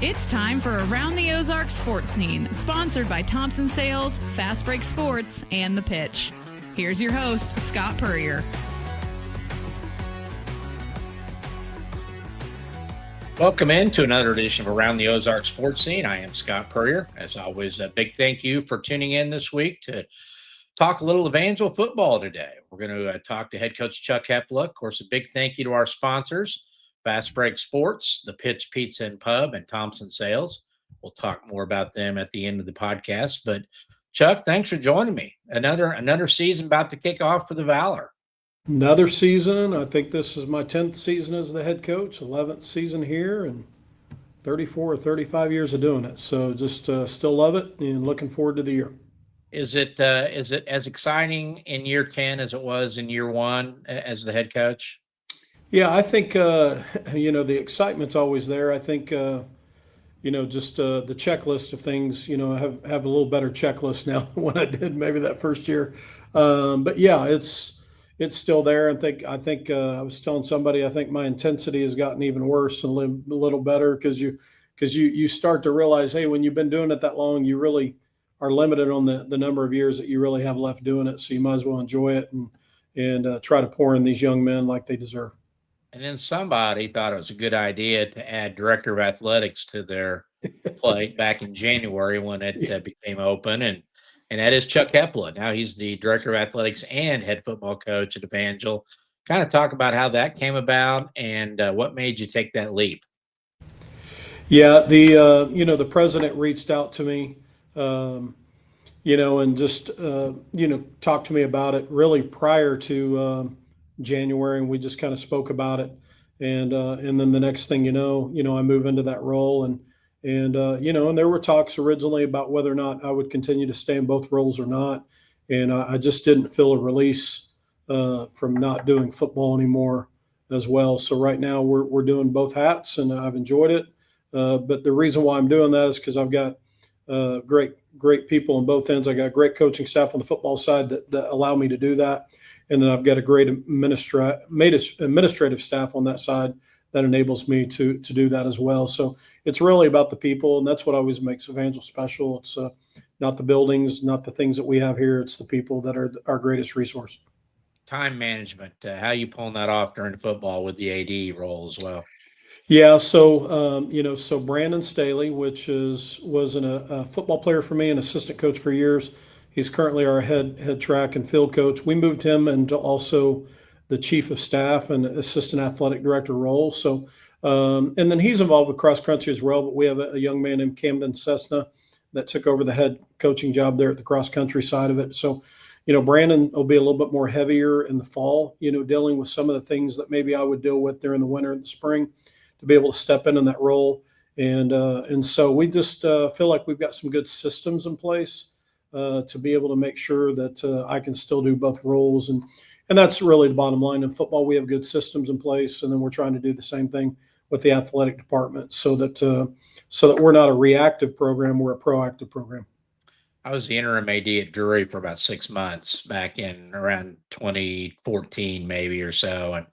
It's time for Around the Ozarks Sports Scene, sponsored by Thompson Sales, Fast Break Sports, and The Pitch. Here's your host, Scott Puryear. Welcome into another edition of Around the Ozarks Sports Scene. I am Scott Puryear. As always, a big thank you for tuning in this week to talk a little Evangel football today. We're going to talk to head coach Chuck Hepola. Of course, a big thank you to our sponsors, Fast Break Sports, The Pitch Pizza and Pub, and Thompson Sales. We'll talk more about them at the end of the podcast. But Chuck, thanks for joining me. Another season about to kick off for the Valor. Another season. I think this is my 10th season as the head coach, 11th season here, and 34 or 35 years of doing it. So just still love it and looking forward to the year. Is it as exciting in year 10 as it was in year 1 as the head coach? Yeah, I think, the excitement's always there. I think, just the checklist of things, I have a little better checklist now than what I did maybe that first year. But yeah, it's still there. I think I was telling somebody, I think my intensity has gotten even worse and a little better because you start to realize, hey, when you've been doing it that long, you really are limited on the number of years that you really have left doing it. So you might as well enjoy it and try to pour in these young men like they deserve. And then somebody thought it was a good idea to add director of athletics to their plate back in January when it became open. And that is Chuck Hepola. Now he's the director of athletics and head football coach at Evangel. Kind of talk about how that came about and what made you take that leap. Yeah, the president reached out to me, and just, talked to me about it really prior to January, and we just kind of spoke about it. And then the next thing I move into that role and there were talks originally about whether or not I would continue to stay in both roles or not. And I just didn't feel a release from not doing football anymore as well. So right now we're doing both hats and I've enjoyed it. But the reason why I'm doing that is because I've got great people on both ends. I got great coaching staff on the football side that allow me to do that. And then I've got a great administrative staff on that side that enables me to do that as well. So it's really about the people, and that's what always makes Evangel special. It's not the buildings, not the things that we have here. It's the people that are our greatest resource. Time management, how are you pulling that off during football with the AD role as well? Yeah, so Brandon Staley, which was a football player for me and assistant coach for years. He's currently our head track and field coach. We moved him into also the chief of staff and assistant athletic director role. So, and then he's involved with cross country as well. But we have a young man named Camden Cessna that took over the head coaching job there at the cross country side of it. So, Brandon will be a little bit more heavier in the fall, dealing with some of the things that maybe I would deal with during the winter and the spring to be able to step in that role. And so we just feel like we've got some good systems in place to be able to make sure that I can still do both roles. And that's really the bottom line. In football, we have good systems in place, and then we're trying to do the same thing with the athletic department so that we're not a reactive program, we're a proactive program. I was the interim AD at Drury for about 6 months back in around 2014 maybe or so. And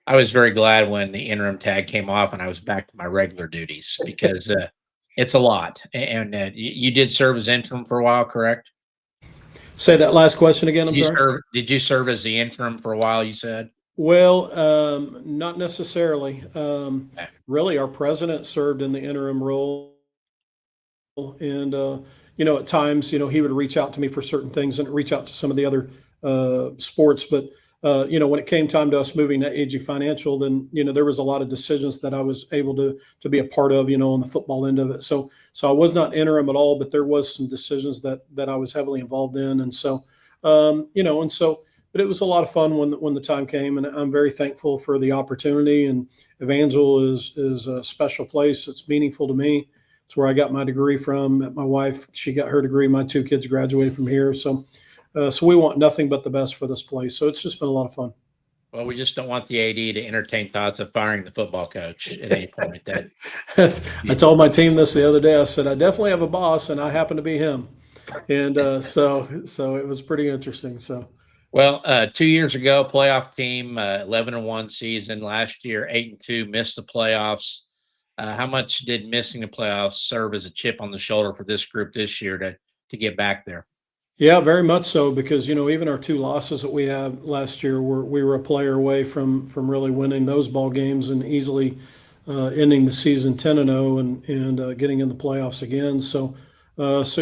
I was very glad when the interim tag came off and I was back to my regular duties because it's a lot. And you did serve as interim for a while, correct? Say that last question again. I'm sorry. Did you serve as the interim for a while, you said? Well, not necessarily. Really, our president served in the interim role. And, at times, he would reach out to me for certain things and reach out to some of the other sports. But when it came time to us moving to AG Financial, then, there was a lot of decisions that I was able to be a part of, on the football end of it. So I was not interim at all, but there was some decisions that I was heavily involved in. And so, but it was a lot of fun when the time came, and I'm very thankful for the opportunity. And Evangel is a special place. It's meaningful to me. It's where I got my degree from. My wife, she got her degree. My 2 kids graduated from here. So we want nothing but the best for this place. So it's just been a lot of fun. Well, we just don't want the AD to entertain thoughts of firing the football coach at any point. I told my team this the other day. I said, I definitely have a boss, and I happen to be him. And so it was pretty interesting. So, well, 2 years ago, playoff team, 11-1 season. Last year, 8-2, missed the playoffs. How much did missing the playoffs serve as a chip on the shoulder for this group this year to get back there? Yeah, very much so, because even our two losses that we had last year, we were a player away from really winning those ball games and easily ending the season 10-0 and getting in the playoffs again. So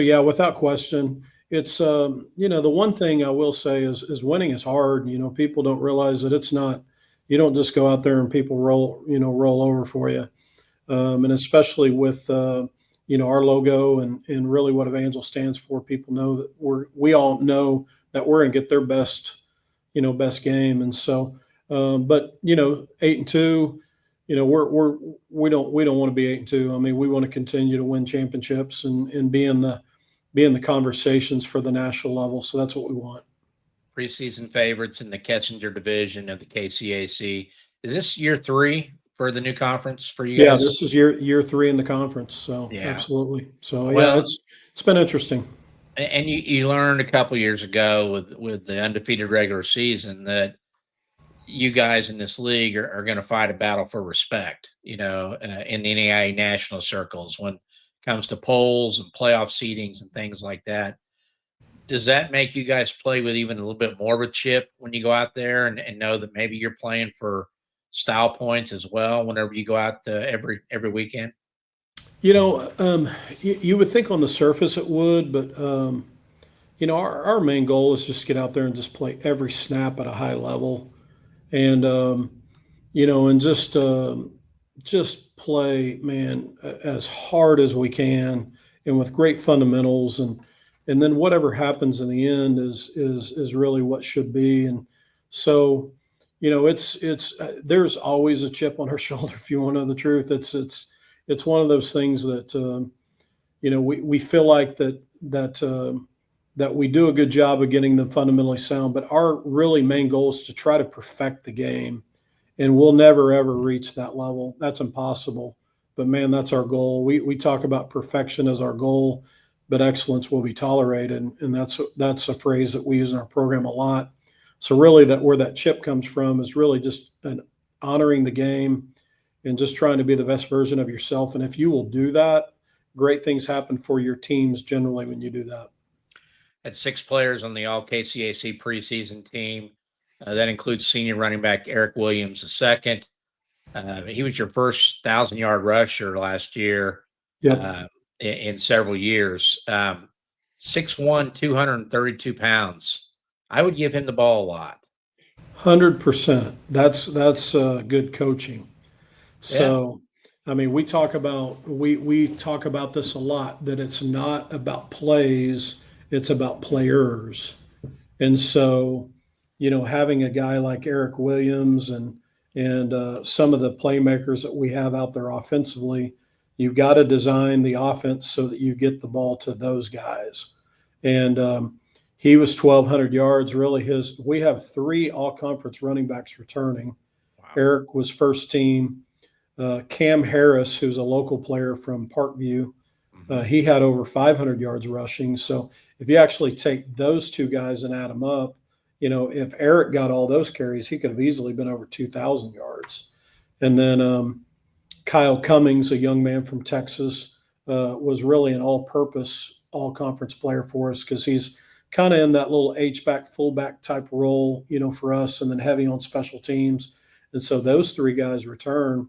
yeah, without question, it's the one thing I will say is winning is hard. People don't realize that it's not. You don't just go out there and people roll over for you, and especially with our logo and really what Evangel stands for. People know that we all know that we're going to get their best game. And so, but 8-2, we don't want to be 8-2. I mean, we want to continue to win championships and be in the conversations for the national level. So that's what we want. Preseason favorites in the Kessinger division of the KCAC. Is this year 3 for the new conference for you guys? Yeah, this is year 3 in the conference. So Yeah. Absolutely. So Well, yeah, it's been interesting. and you learned a couple years ago with the undefeated regular season that you guys in this league are going to fight a battle for respect, in the NAIA national circles when it comes to polls and playoff seedings and things like that. Does that make you guys play with even a little bit more of a chip when you go out there and know that maybe you're playing for style points as well whenever you go out every weekend? You would think on the surface it would, but our main goal is just get out there and just play every snap at a high level, and and just play, man, as hard as we can, and with great fundamentals, and then whatever happens in the end is really what should be. And so, it's there's always a chip on our shoulder. If you want to know the truth, it's one of those things that we feel like that we do a good job of getting them fundamentally sound, but our really main goal is to try to perfect the game, and we'll never ever reach that level. That's impossible. But man, that's our goal. We talk about perfection as our goal, but excellence will be tolerated, and that's a phrase that we use in our program a lot. So really, that where that chip comes from is really just honoring the game and just trying to be the best version of yourself. And if you will do that, great things happen for your teams generally when you do that. Had 6 players on the all KCAC preseason team. That includes senior running back Eric Williams II. He was your first 1,000-yard rusher last year. Yep. In several years. 6'1", 232 pounds. I would give him the ball a lot. 100%. That's good coaching. Yeah. So, I mean, we talk about this a lot, that it's not about plays, it's about players. And so, having a guy like Eric Williams and some of the playmakers that we have out there offensively, you've got to design the offense so that you get the ball to those guys. And he was 1,200 yards. Really, we have 3 all-conference running backs returning. Wow. Eric was first team. Cam Harris, who's a local player from Parkview, he had over 500 yards rushing. So if you actually take those 2 guys and add them up, if Eric got all those carries, he could have easily been over 2,000 yards. And then Kyle Cummings, a young man from Texas, was really an all-purpose, all-conference player for us, because he's kind of in that little H-back, fullback type role, for us, and then heavy on special teams. And so those 3 guys return,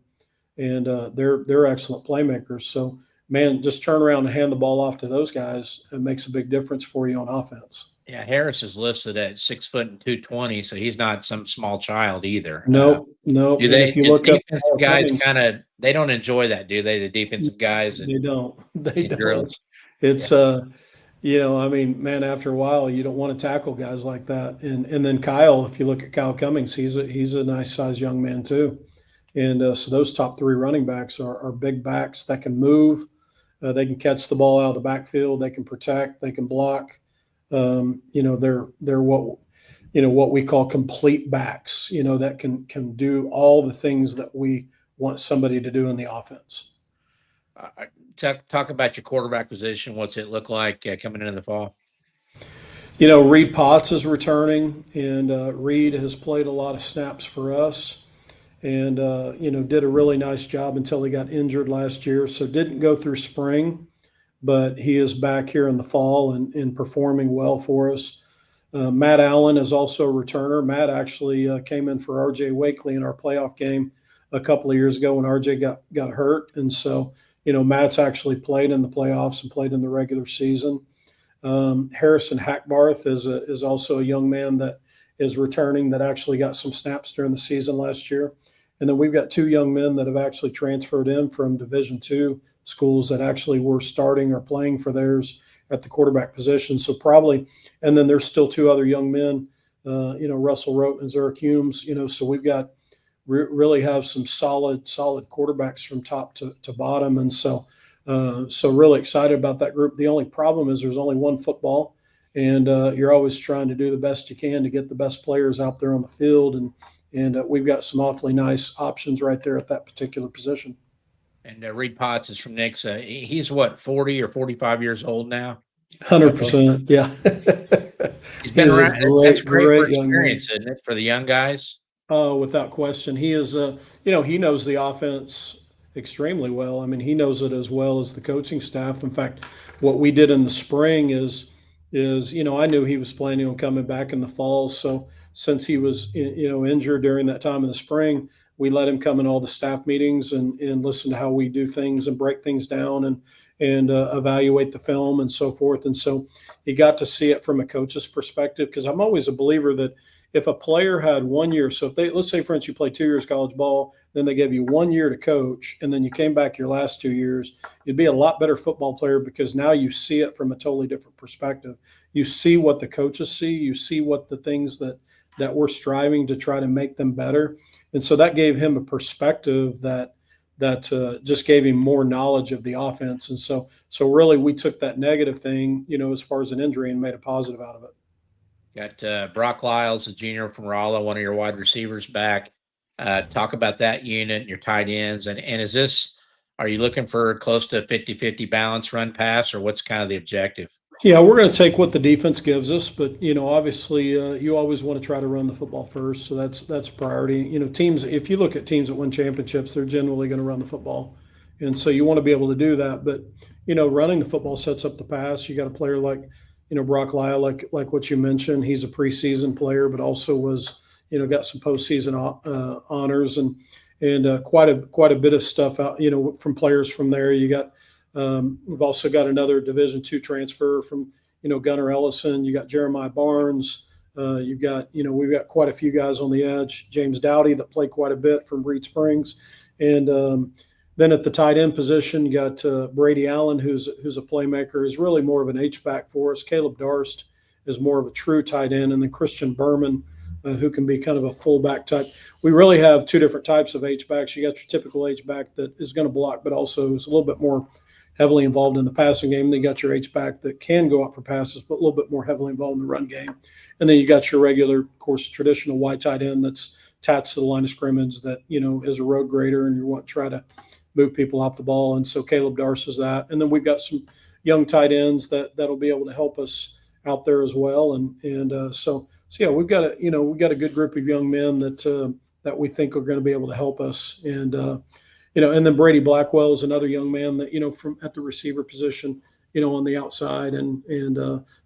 and they're excellent playmakers. So, man, just turn around and hand the ball off to those guys. It makes a big difference for you on offense. Yeah, Harris is listed at 6 foot and 220, so he's not some small child either. No. Do they? If you look up defensive guys, they don't enjoy that, do they? The defensive guys. They don't. They don't. Drills. It's I mean, man, after a while, you don't want to tackle guys like that. And then Kyle, if you look at Kyle Cummings, he's a nice sized young man too. And so those top 3 running backs are big backs that can move. They can catch the ball out of the backfield. They can protect. They can block. They're what we call complete backs. That can do all the things that we want somebody to do in the offense. Talk about your quarterback position. What's it look like coming into the fall? Reed Potts is returning, and Reed has played a lot of snaps for us. and did a really nice job until he got injured last year. So didn't go through spring, but he is back here in the fall and performing well for us. Matt Allen is also a returner. Matt actually came in for R.J. Wakely in our playoff game a couple of years ago when R.J. got hurt, and so Matt's actually played in the playoffs and played in the regular season. Harrison Hackbarth is also a young man that is returning that actually got some snaps during the season last year. And then we've got two young men that have actually transferred in from Division II schools that actually were starting or playing for theirs at the quarterback position. So probably, and then there's still two other young men, Russell Rote and Zurich Humes, so we've got really have some solid quarterbacks from top to bottom. And so really excited about that group. The only problem is there's only one football, and you're always trying to do the best you can to get the best players out there on the field. And we've got some awfully nice options right there at that particular position. And Reed Potts is from Nick's. He's what, 40 or 45 years old now? 100%. Yeah. He's been around. That's great for experience, isn't it, for the young guys? Oh, without question. He is, he knows the offense extremely well. I mean, he knows it as well as the coaching staff. In fact, what we did in the spring is I knew he was planning on coming back in the fall. So since he was, injured during that time in the spring, we let him come in all the staff meetings and listen to how we do things and break things down and evaluate the film and so forth. And so he got to see it from a coach's perspective, because I'm always a believer that if a player had 1 year, so if let's say, for instance, you play 2 years college ball, then they gave you 1 year to coach, and then you came back your last 2 years, you'd be a lot better football player, because now you see it from a totally different perspective. You see what the coaches see, you see what the things that we're striving to try to make them better. And so that gave him a perspective that just gave him more knowledge of the offense. And so really we took that negative thing, as far as an injury, and made a positive out of it. Got Brock Lyles, a junior from Rolla, one of your wide receivers, back. Talk about that unit and your tight ends. And are you looking for close to 50-50 balance run pass, or what's kind of the objective? Yeah, we're going to take what the defense gives us, but obviously, you always want to try to run the football first, so that's a priority. Teams, if you look at teams that win championships, they're generally going to run the football, and so you want to be able to do that. But running the football sets up the pass. You got a player like Brock Lyle, like what you mentioned. He's a preseason player, but also was got some postseason honors and quite a bit of stuff out from players from there. You got. We've also got another Division II transfer from, Gunnar Ellison. You got Jeremiah Barnes. We've got quite a few guys on the edge. James Dowdy that played quite a bit from Reed Springs. And then at the tight end position, you got Brady Allen, who's a playmaker, is really more of an H-back for us. Caleb Darst is more of a true tight end. And then Christian Berman, who can be kind of a fullback type. We really have two different types of H-backs. You got your typical H-back that is going to block, but also is a little bit more heavily involved in the passing game. Then you got your H-back that can go out for passes, but a little bit more heavily involved in the run game. And then you got your regular, of course, traditional white tight end that's attached to the line of scrimmage that, is a road grader, and you want to try to move people off the ball. And so Caleb Darst is that. And then we've got some young tight ends that'll be able to help us out there as well. And so yeah, we've got a good group of young men that we think are going to be able to help us. And and then Brady Blackwell is another young man that from at the receiver position, on the outside, and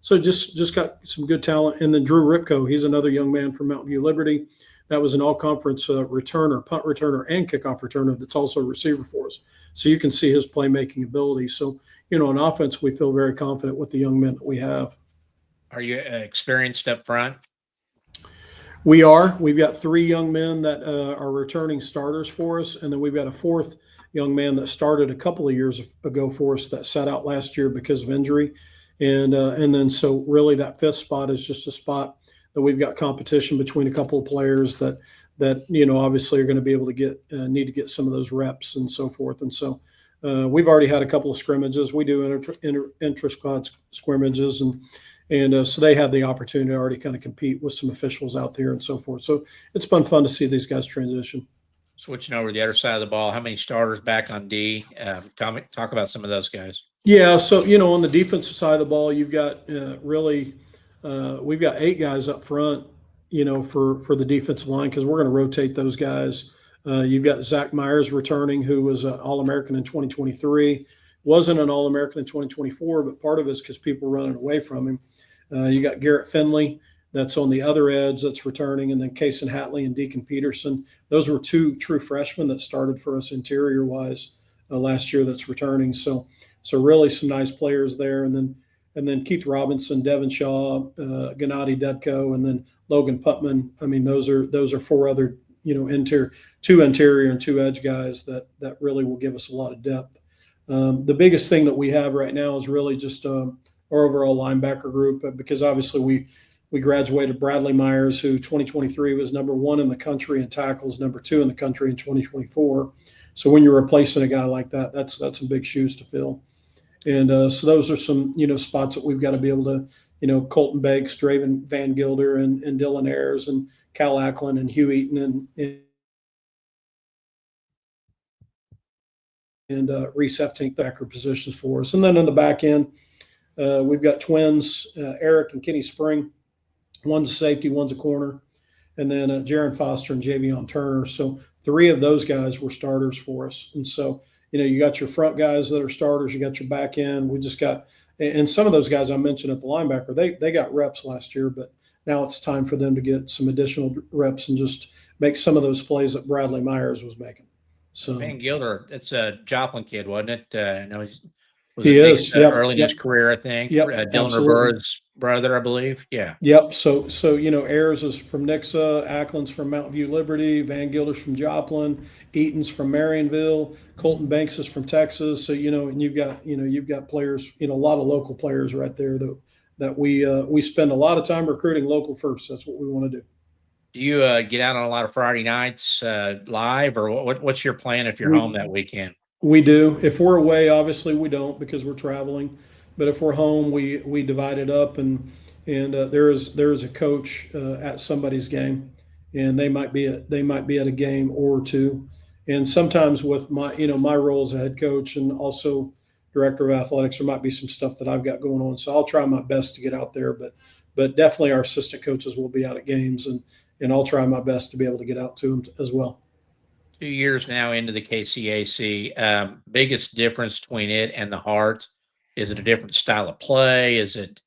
so just got some good talent. And then Drew Ripko, he's another young man from Mountain View Liberty. That was an all-conference returner, punt returner, and kickoff returner. That's also a receiver for us. So you can see his playmaking ability. So on offense, we feel very confident with the young men that we have. Are you experienced up front? We are. We've got three young men that are returning starters for us, and then we've got a fourth young man that started a couple of years ago for us that sat out last year because of injury, and then so really that fifth spot is just a spot that we've got competition between a couple of players that obviously are going to be able to need to get some of those reps and so forth, and so we've already had a couple of scrimmages. We do intra-squad scrimmages and so they had the opportunity to already kind of compete with some officials out there and so forth. So it's been fun to see these guys transition. Switching over to the other side of the ball, how many starters back on D? Talk about some of those guys. Yeah, so on the defensive side of the ball, you've got we've got 8 guys up front, for the defensive line, because we're going to rotate those guys You've got Zach Myers returning, who was an All-American in 2023, wasn't an All-American in 2024, but part of it is because people were running away from him. You got Garrett Finley that's on the other edge that's returning, and then Kason Hatley and Deacon Peterson. Those were two true freshmen that started for us interior-wise last year that's returning. So really some nice players there. And then Keith Robinson, Devin Shaw, Gennady Dudko, and then Logan Putman. I mean, those are four other, two interior and two edge guys that really will give us a lot of depth. The biggest thing that we have right now is really just our overall linebacker group, because obviously we graduated Bradley Myers, who 2023 was number 1 in the country in tackles, number 2 in the country in 2024. So when you're replacing a guy like that, that's some big shoes to fill. And so those are some, spots that we've got to be able to, Colton Bakes, Draven Van Gilder, and Dylan Ayers, and Cal Ackland, and Hugh Eaton, and Reese Eftink backer positions for us. And then in the back end, we've got twins, Eric and Kenny Spring. One's a safety, one's a corner. And then Jaron Foster and Javion Turner. So 3 of those guys were starters for us. And so, you got your front guys that are starters. You got your back end. We just got – and some of those guys I mentioned at the linebacker, they got reps last year, but now it's time for them to get some additional reps and just make some of those plays that Bradley Myers was making. So Van Gilder, it's a Joplin kid, wasn't it? I know he is early in his career, I think. Yep, Dylan Rivera's brother, I believe. Yeah. Yep. So Ayers is from Nixa, Ackland's from Mountain View Liberty, Van Gilder's from Joplin, Eaton's from Marionville, Colton Banks is from Texas. So and you've got players, a lot of local players right there that we spend a lot of time recruiting local first. That's what we want to do. Do you get out on a lot of Friday nights live, or what's your plan if you're home that weekend? We do. If we're away, obviously we don't, because we're traveling. But if we're home, we divide it up, and there is a coach at somebody's game, and they might be at a game or two. And sometimes with my role as a head coach and also director of athletics, there might be some stuff that I've got going on. So I'll try my best to get out there, but definitely our assistant coaches will be out at games, and I'll try my best to be able to get out to them as well. 2 years now into the KCAC, biggest difference between it and the Heart? Is it a different style of play? Is it,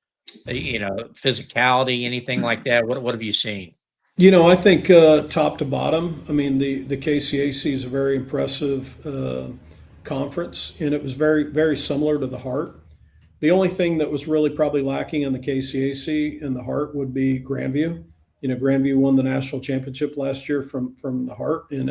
physicality, anything like that? What have you seen? I think top to bottom, I mean, the KCAC is a very impressive conference, and it was very, very similar to the Heart. The only thing that was really probably lacking in the KCAC and the Heart would be Grandview. Grandview won the national championship last year from the Heart, and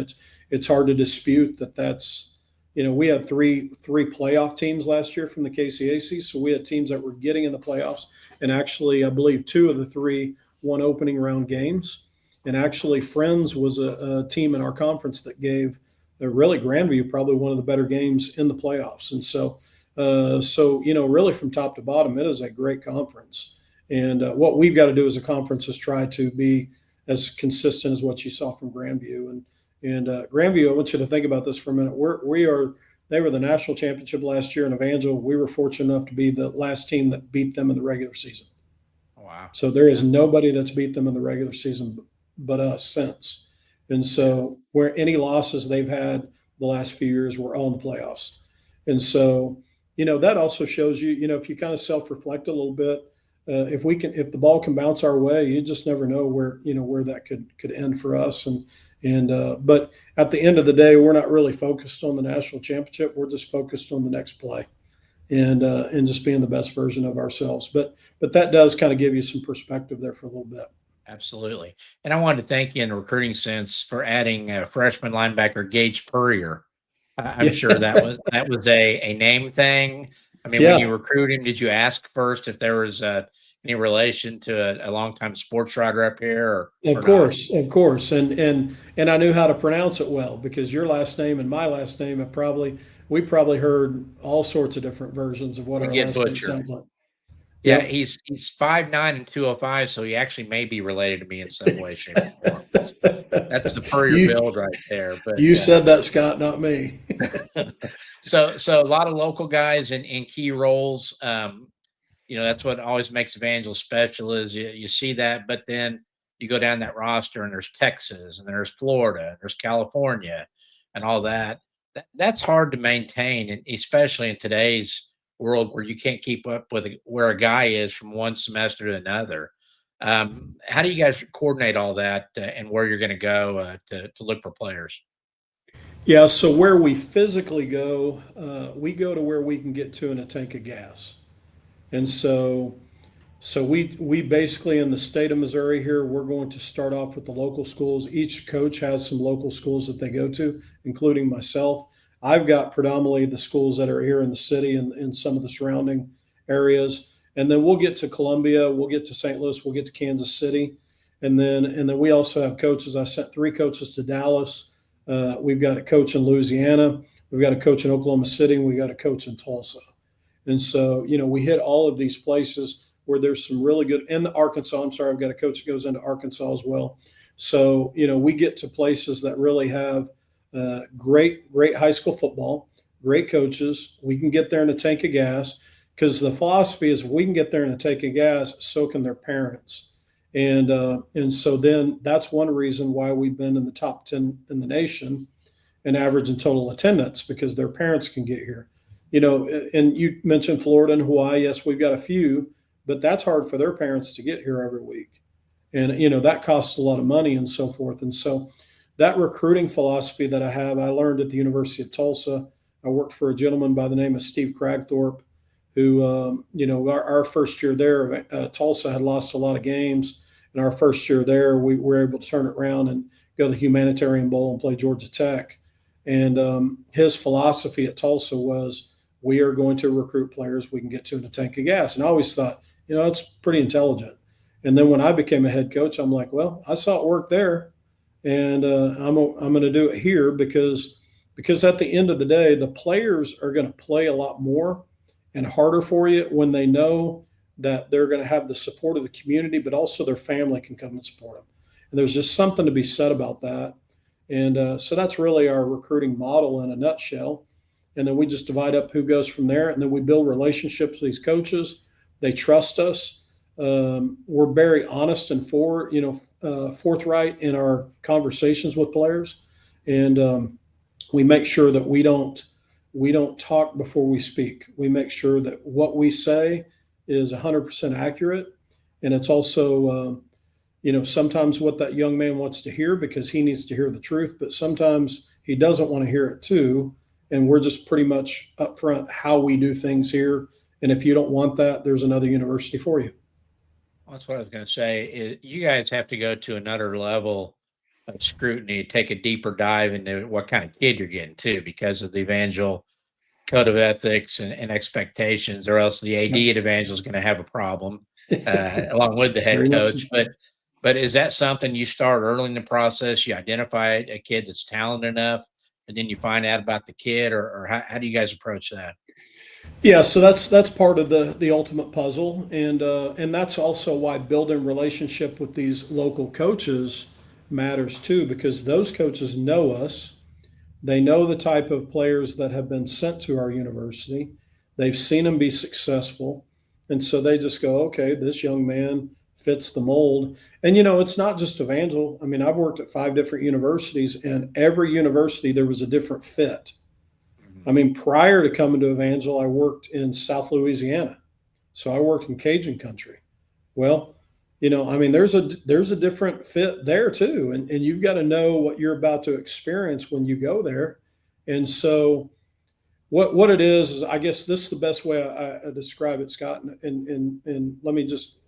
it's hard to dispute that's, we had three playoff teams last year from the KCAC, so we had teams that were getting in the playoffs, and actually I believe 2 of the 3 won opening round games. And actually Friends was a team in our conference that gave really Grandview probably one of the better games in the playoffs. And so really from top to bottom, it is a great conference. And what we've got to do as a conference is try to be as consistent as what you saw from Grandview. And Grandview, I want you to think about this for a minute. They were the national championship last year in Evangel. We were fortunate enough to be the last team that beat them in the regular season. Wow. So there is nobody that's beat them in the regular season but us since. And so where any losses they've had the last few years were all in the playoffs. And so, that also shows you, if you kind of self-reflect a little bit, if the ball can bounce our way, you just never know where that could end for us. But at the end of the day, we're not really focused on the national championship. We're just focused on the next play and just being the best version of ourselves. But that does kind of give you some perspective there for a little bit. Absolutely. And I wanted to thank you in the recruiting sense for adding freshman linebacker Gage Puryear. I'm sure that was a name thing. I mean, when you recruit him, did you ask first if there was any relation to a longtime sports writer up here? Of course. And I knew how to pronounce it well, because your last name and my last name we probably heard all sorts of different versions of what our last name sounds like. Yeah, he's 5'9" and 205, so he actually may be related to me in some way, shape, or form. That's the Puryear build right there. But you said that, Scott, not me. So a lot of local guys in key roles. That's what always makes Evangel special is you see that, but then you go down that roster and there's Texas and there's Florida and there's California and all that. That's hard to maintain, and especially in today's world where you can't keep up with where a guy is from one semester to another. How do you guys coordinate all that and where you're going to go to look for players? Yeah, so where we physically go, we go to where we can get to in a tank of gas. And so we basically, in the state of Missouri here, we're going to start off with the local schools. Each coach has some local schools that they go to, including myself. I've got predominantly the schools that are here in the city and in some of the surrounding areas. And then we'll get to Columbia, we'll get to St. Louis, we'll get to Kansas City. And then we also have coaches. I sent 3 coaches to Dallas. We've got a coach in Louisiana. We've got a coach in Oklahoma City, and we got a coach in Tulsa. And so, we hit all of these places where there's some really good, in Arkansas. I'm sorry, I've got a coach that goes into Arkansas as well. So, we get to places that really have great high school football, great coaches. We can get there in a tank of gas, because the philosophy is if we can get there in a tank of gas, so can their parents. And so then that's one reason why we've been in the top 10 in the nation in average and total attendance, because their parents can get here. And you mentioned Florida and Hawaii. Yes, we've got a few, but that's hard for their parents to get here every week. And, that costs a lot of money and so forth. And so that recruiting philosophy that I have, I learned at the University of Tulsa. I worked for a gentleman by the name of Steve Cragthorpe, who, our first year there, Tulsa had lost a lot of games. And our first year there, we were able to turn it around and go to the Humanitarian Bowl and play Georgia Tech. And his philosophy at Tulsa was, we are going to recruit players we can get to in a tank of gas. And I always thought, it's pretty intelligent. And then when I became a head coach, I'm like, well, I saw it work there, and I'm going to do it here because at the end of the day, the players are going to play a lot more and harder for you when they know that they're going to have the support of the community, but also their family can come and support them. And there's just something to be said about that. And so that's really our recruiting model in a nutshell. And then we just divide up who goes from there. And then we build relationships with these coaches. They trust us. We're very honest and forthright in our conversations with players. And we make sure that we don't talk before we speak. We make sure that what we say is 100% accurate. And it's also, sometimes what that young man wants to hear, because he needs to hear the truth, but sometimes he doesn't want to hear it too. And we're just pretty much upfront how we do things here. And if you don't want that, there's another university for you. Well, that's what I was going to say. You guys have to go to another level of scrutiny, take a deeper dive into what kind of kid you're getting too, because of the Evangel code of ethics and expectations, or else the AD at Evangel is going to have a problem along with the head coach. But is that something you start early in the process? You identify a kid that's talented enough, and then you find out about the kid, or how do you guys approach that? Yeah, so that's part of the ultimate puzzle, and that's also why building relationship with these local coaches matters too, because those coaches know us. They know the type of players that have been sent to our university. They've seen them be successful. And so they just go, okay, this young man fits the mold. And, it's not just Evangel. I mean, I've worked at 5 different universities, and every university there was a different fit. I mean, prior to coming to Evangel, I worked in South Louisiana. So I worked in Cajun country. Well, there's a different fit there too. And you've got to know what you're about to experience when you go there. And so what it is, I guess this is the best way I describe it, Scott. And let me just,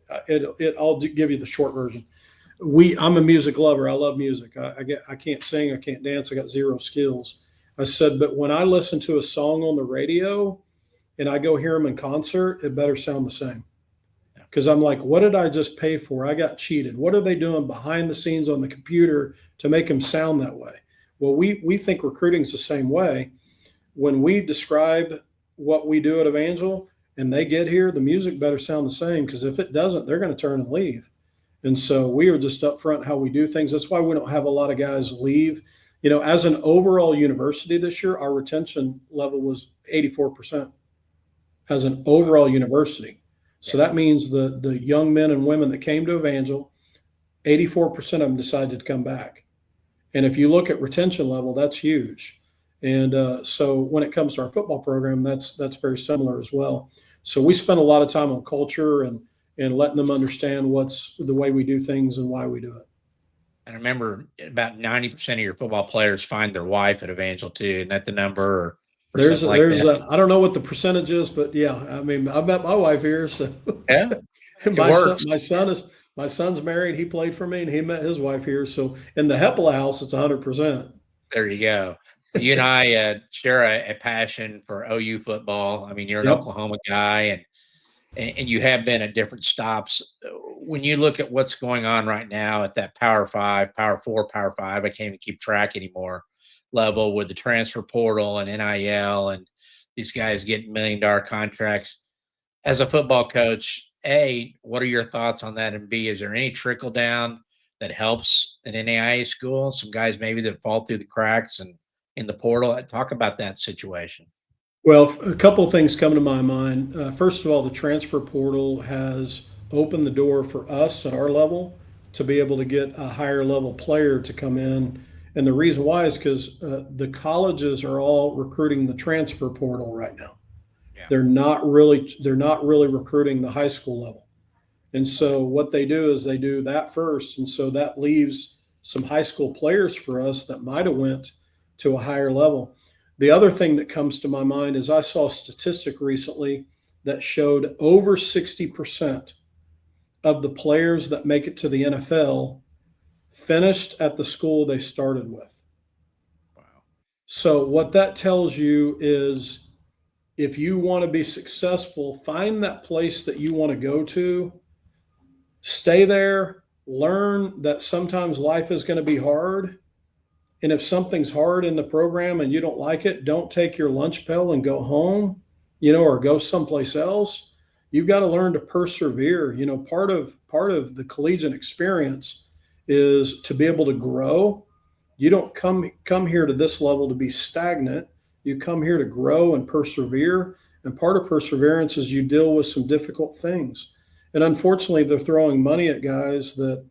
I'll give you the short version. I'm a music lover. I love music. I can't sing. I can't dance. I got 0 skills. I said, but when I listen to a song on the radio and I go hear them in concert, it better sound the same. Because I'm like, what did I just pay for? I got cheated. What are they doing behind the scenes on the computer to make them sound that way? Well, we think recruiting is the same way. When we describe what we do at Evangel and they get here, the music better sound the same, because if it doesn't, they're going to turn and leave. And so we are just upfront how we do things. That's why we don't have a lot of guys leave. As an overall university this year, our retention level was 84% as an overall university. So that means the young men and women that came to Evangel, 84% of them decided to come back. And if you look at retention level, that's huge. And so when it comes to our football program, that's very similar as well. So we spend a lot of time on culture and letting them understand what's the way we do things and why we do it. I remember about 90% of your football players find their wife at Evangel too. Isn't that the number or something like that? I don't know what the percentage is, but yeah, I mean, I met my wife here, so Yeah, it my works. my son's married. He played for me, and he met his wife here. So in the Hepola house, it's 100%. There you go. You and I share a passion for OU football. I mean, you're an Yep. Oklahoma guy, and you have been at different stops. When you look at what's going on right now at that Power 5, Power 4, Power 5, I can't even keep track anymore, level with the transfer portal and NIL and these guys getting $1 million contracts. As a football coach, A, what are your thoughts on that? And B, is there any trickle down that helps an NAIA school? Some guys maybe that fall through the cracks and in the portal. Talk about that situation. Well, a couple of things come to my mind. First of all, the transfer portal has opened the door for us at our level to be able to get a higher level player to come in. And the reason why is because the colleges are all recruiting the transfer portal right now. Yeah. They're not really recruiting the high school level. And so what they do is they do that first. And so that leaves some high school players for us that might have went to a higher level. The other thing that comes to my mind is I saw a statistic recently that showed over 60% of the players that make it to the NFL finished at the school they started with. Wow. So what that tells you is if you want to be successful, find that place that you want to go to, stay there, learn that sometimes life is going to be hard. And if something's hard in the program and you don't like it, don't take your lunch pail and go home, or go someplace else. You've got to learn to persevere. Part of the collegiate experience is to be able to grow. You don't come here to this level to be stagnant. You come here to grow and persevere. And part of perseverance is you deal with some difficult things. And unfortunately, they're throwing money at guys that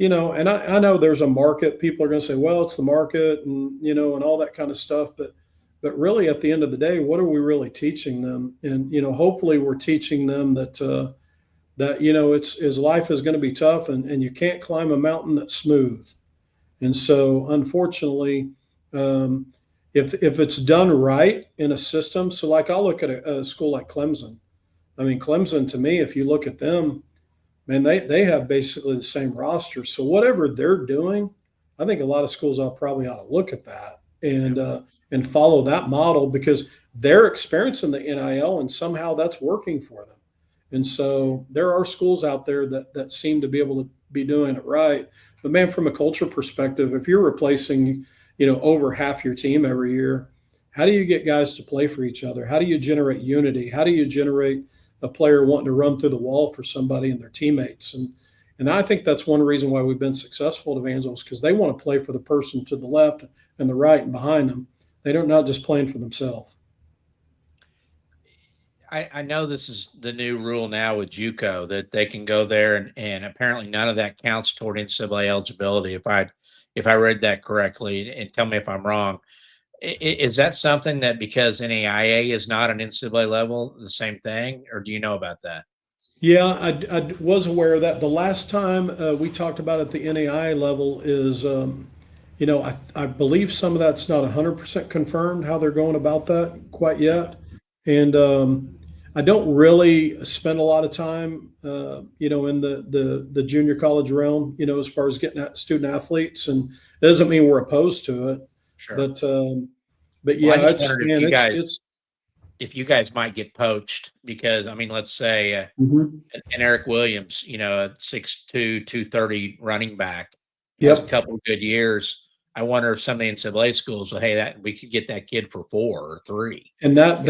and I know there's a market. People are going to say, well, it's the market and all that kind of stuff. But really, at the end of the day, what are we really teaching them? And, hopefully we're teaching them that it's life is going to be tough and you can't climb a mountain that's smooth. And so, unfortunately, if it's done right in a system, so like I'll look at a school like Clemson. I mean, Clemson, to me, if you look at them, man, they have basically the same roster. So whatever they're doing, I think a lot of schools probably ought to look at that and follow that model because they're experiencing the NIL and somehow that's working for them. And so there are schools out there that seem to be able to be doing it right. But man, from a culture perspective, if you're replacing, over half your team every year, how do you get guys to play for each other? How do you generate unity? How do you generate a player wanting to run through the wall for somebody and their teammates? And I think that's one reason why we've been successful at Evangel is because they want to play for the person to the left and the right and behind them. They don't not just playing for themselves. I know this is the new rule now with JUCO that they can go there and apparently none of that counts toward NCAA eligibility. If I read that correctly, and tell me if I'm wrong. Is that something that because NAIA is not an NCAA level, the same thing, or do you know about that? Yeah, I was aware of that. The last time we talked about it at the NAIA level is, I believe some of that's not 100% confirmed how they're going about that quite yet. And I don't really spend a lot of time, in the junior college realm, as far as getting at student athletes. And it doesn't mean we're opposed to it. Sure. But Well, I yeah, just wondered if you guys might get poached because I mean, let's say Mhm. an Eric Williams, a 6'2", 230 running back has a Yep. couple of good years. I wonder if some of the NCAA schools will, hey, that we could get that kid for 4 or 3. And that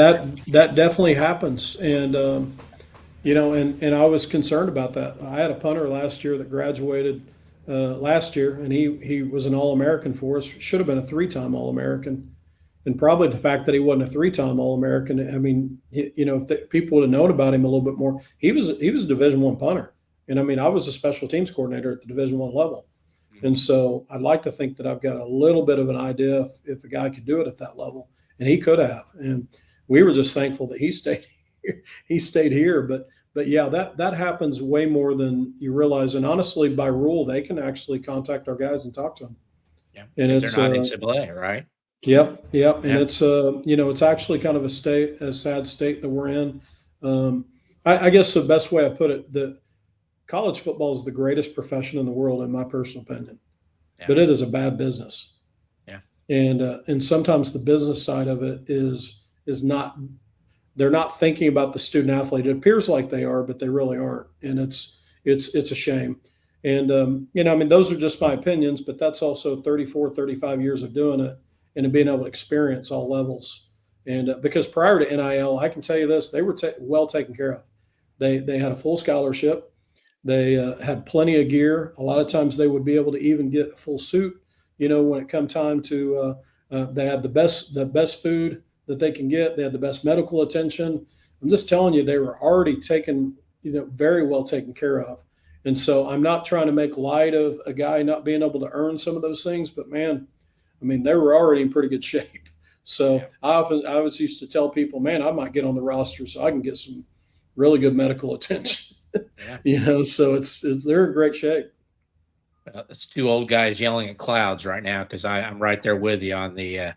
definitely happens. And and I was concerned about that. I had a punter last year that graduated last year, and he was an All-American for us. Should have been a 3-time All-American, and probably the fact that he wasn't a 3-time All-American. I mean, if people would have known about him a little bit more, he was a Division I punter, And I mean, I was a special teams coordinator at the Division I level. Mhm. And so I'd like to think that I've got a little bit of an idea if a guy could do it at that level, and he could have. And we were just thankful that he stayed here. He stayed here. But yeah, that happens way more than you realize. And honestly, by rule, they can actually contact our guys and talk to them. Yeah, And because they're it's not NCAA, right? yep, and Yeah. it's it's actually kind of a sad state that we're in. I guess the best way I put it, the college football is the greatest profession in the world, in my personal opinion, Yeah. but it is a bad business. Yeah. And sometimes the business side of it is not. They're not thinking about the student athlete. It appears like they are, but they really aren't, and it's a shame. And I mean, those are just my opinions, but that's also 34, 35 years of doing it and of being able to experience all levels. And because prior to NIL, I can tell you this, they were well taken care of. They had a full scholarship. They had plenty of gear. A lot of times they would be able to even get a full suit. When it come time to, they had the best food that they can get. They had the best medical attention. I'm just telling you, they were already taken, very well taken care of. And so I'm not trying to make light of a guy not being able to earn some of those things, but man, I mean, they were already in pretty good shape. So I was used to tell people, man, I might get on the roster so I can get some really good medical attention. So it's they're in great shape. It's two old guys yelling at clouds right now because I'm right there with you on the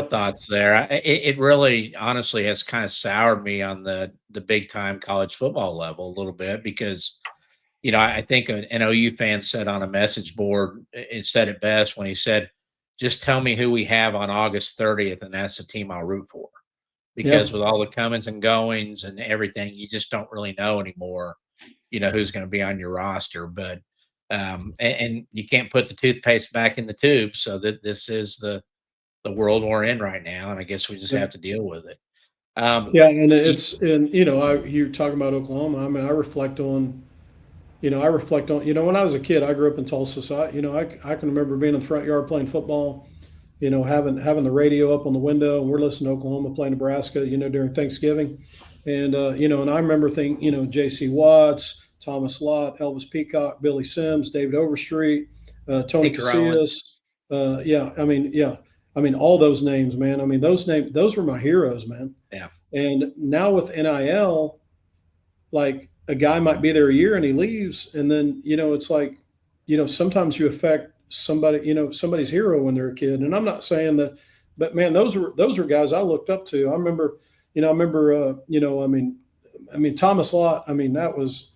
thoughts there. It really, honestly, has kind of soured me on the big time college football level a little bit because, I think an OU fan said on a message board, it said it best when he said, "Just tell me who we have on August 30th, and that's the team I'll root for." Because with all the comings and goings and everything, you just don't really know anymore, who's going to be on your roster. But and you can't put the toothpaste back in the tube, so that this is the world we're in right now, and I guess we just have to deal with it. And you're talking about Oklahoma. I mean, I reflect on, when I was a kid, I grew up in Tulsa, so I can remember being in the front yard playing football, having the radio up on the window, and we're listening to Oklahoma play Nebraska, during Thanksgiving, and and I remember thinking, J.C. Watts, Thomas Lott, Elvis Peacock, Billy Sims, David Overstreet, Tony Casillas, I mean, all those names, man. I mean, those were my heroes, man. Yeah. And now with NIL, like a guy might be there a year and he leaves, and then it's like, sometimes you affect somebody, somebody's hero when they're a kid. And I'm not saying that, but man, those were guys I looked up to. I remember, I mean, Thomas Lott. I mean, that was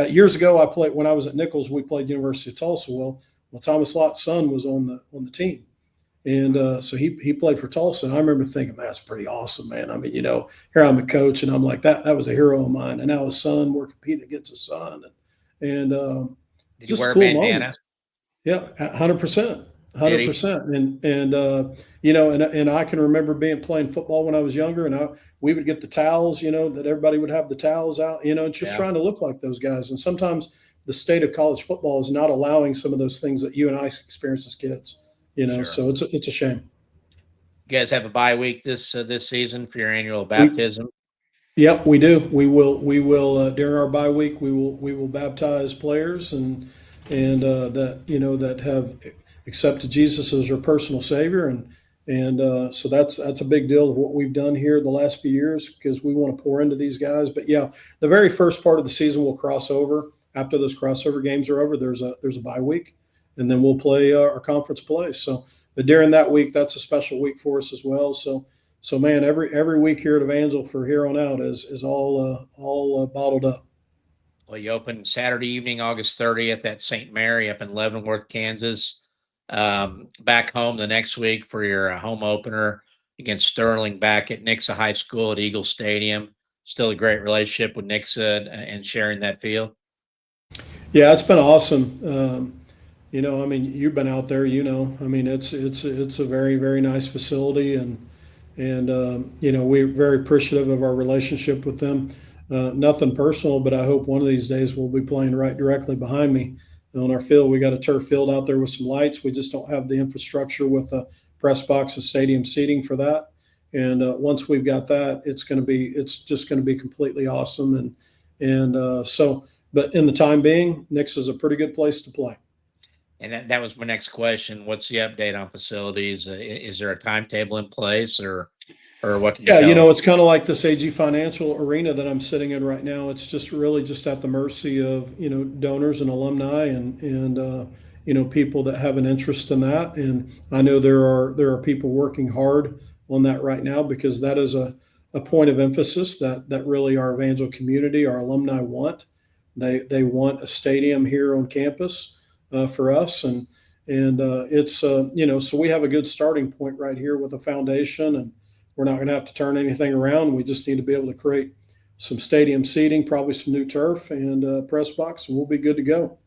years ago. I played when I was at Nichols. We played University of Tulsa. Well, Thomas Lott's son was on the team. And so he played for Tulsa. And I remember thinking, man, that's pretty awesome, man. I mean, here I'm a coach, and I'm like, that was a hero of mine. And now his son, we're competing against his son. And did just you wear cool a bandana? moments. Yeah, 100%. 100%. And I can remember playing football when I was younger, and we would get the towels, that everybody would have the towels out, just trying to look like those guys. And sometimes the state of college football is not allowing some of those things that you and I experienced as kids. Sure. So it's a shame. You guys have a bye week this season for your annual baptism? Yep, we do. We will during our bye week we will baptize players and that have accepted Jesus as their personal Savior, and so that's a big deal of what we've done here the last few years because we want to pour into these guys. But yeah, the very first part of the season will cross over. After those crossover games are over, there's a bye week. And then we'll play our conference play. So, but during that week, that's a special week for us as well. So man, every week here at Evangel for here on out is all bottled up. Well, you open Saturday evening, August 30th at St. Mary up in Leavenworth, Kansas. Back home the next week for your home opener against Sterling back at Nixa High School at Eagle Stadium. Still a great relationship with Nixa and sharing that field. Yeah, it's been awesome. I mean, you've been out there, I mean, it's a very, very nice facility, and we're very appreciative of our relationship with them. Nothing personal, but I hope one of these days we'll be playing right directly behind me on our field. We got a turf field out there with some lights. We just don't have the infrastructure with a press box and stadium seating for that. And once we've got that, it's just going to be completely awesome. And so But in the time being, Nick's is a pretty good place to play. And that was my next question. What's the update on facilities? Is there a timetable in place, or what can you Yeah, tell us? it's kind of like this AG Financial arena that I'm sitting in right now. It's just really just at the mercy of donors and alumni and people that have an interest in that. And I know there are people working hard on that right now because that is a point of emphasis that really our Evangel community, our alumni want. They want a stadium here on campus for us, and it's so we have a good starting point right here with a foundation, and we're not going to have to turn anything around. We just need to be able to create some stadium seating, probably some new turf and press box, and we'll be good to go.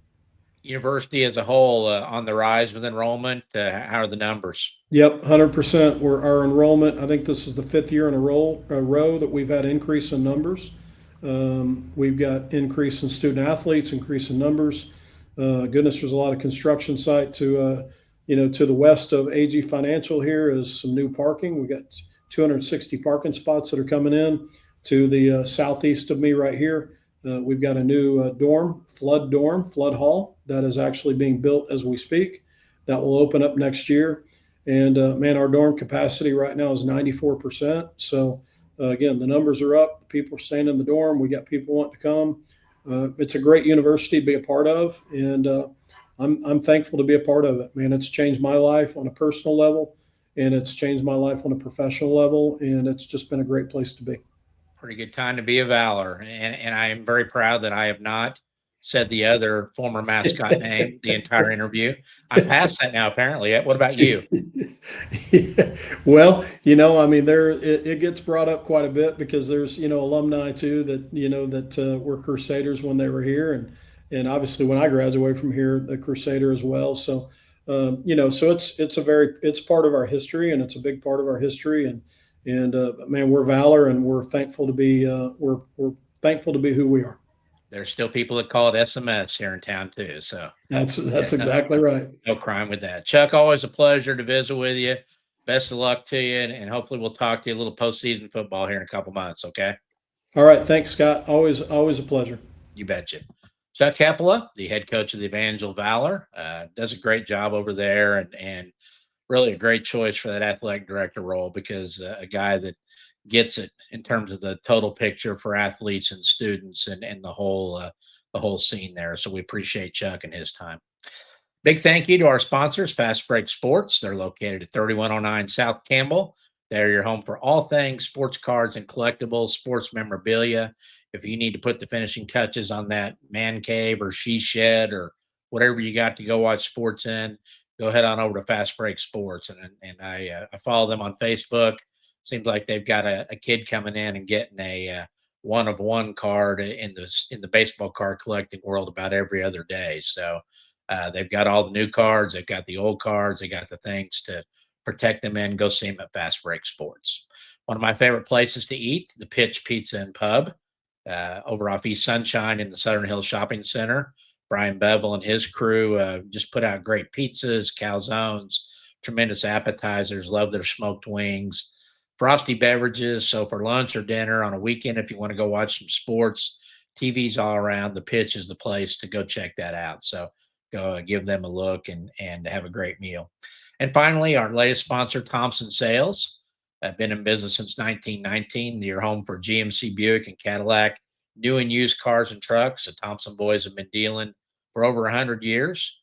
University as a whole on the rise with enrollment. How are the numbers? Yep, 100%. Our enrollment. I think this is the fifth year in a row that we've had increase in numbers. We've got increase in student athletes, increase in numbers. Goodness, there's a lot of construction site to the west of AG Financial. Here is some new parking. We got 260 parking spots that are coming in. To the southeast of me right here, we've got a new flood hall that is actually being built as we speak. That will open up next year. And man, our dorm capacity right now is 94%. So again, the numbers are up. People are staying in the dorm. We got people wanting to come. It's a great university to be a part of, and I'm thankful to be a part of it. Man, it's changed my life on a personal level, and it's changed my life on a professional level, and it's just been a great place to be. Pretty good time to be a Valor, and I am very proud that I have not said the other former mascot name the entire interview. I'm past that now, apparently. What about you? Yeah. Well, I mean, it gets brought up quite a bit because there's alumni too that were Crusaders when they were here, and obviously when I graduated from here, the Crusader as well. So so it's part of our history, and it's a big part of our history, and man, we're Valor, and we're thankful to be we're thankful to be who we are. There's still people that call it SMS here in town too. So That's no, exactly right. no crime with that. Chuck, always a pleasure to visit with you. Best of luck to you, and hopefully we'll talk to you a little postseason football here in a couple months. Okay. All right, thanks, Scott. Always a pleasure. You betcha. Chuck Hepola, the head coach of the Evangel Valor, does a great job over there, and really a great choice for that athletic director role because a guy that gets it in terms of the total picture for athletes and students and the whole scene there. So we appreciate Chuck and his time. Big thank you to our sponsors, Fast Break Sports. They're located at 3109 South Campbell. They're your home for all things sports cards and collectibles, sports memorabilia. If you need to put the finishing touches on that man cave or she shed or whatever you got to go watch sports in, go head on over to Fast Break Sports. And I follow them on Facebook. Seems like they've got a kid coming in and getting a one of one card in the baseball card collecting world about every other day. So they've got all the new cards, they've got the old cards, they got the things to protect them in. Go see them at Fast Break Sports. One of my favorite places to eat, the Pitch Pizza and Pub, over off East Sunshine in the Southern Hills Shopping Center. Brian Bevel and his crew just put out great pizzas, calzones, tremendous appetizers. Love their smoked wings, frosty beverages. So for lunch or dinner on a weekend, if you want to go watch some sports, TV's all around. The Pitch is the place to go check that out. So go give them a look and have a great meal. And finally, our latest sponsor, Thompson Sales. Been in business since 1919. Your home for GMC, Buick, and Cadillac, new and used cars and trucks. The Thompson boys have been dealing for over 100 years.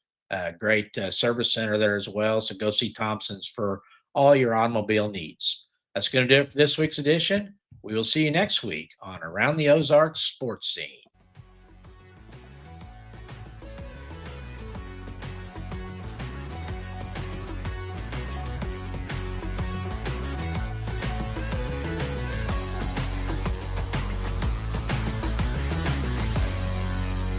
Great service center there as well. So go see Thompson's for all your automobile needs. That's going to do it for this week's edition. We will see you next week on Around the Ozarks Sports Scene.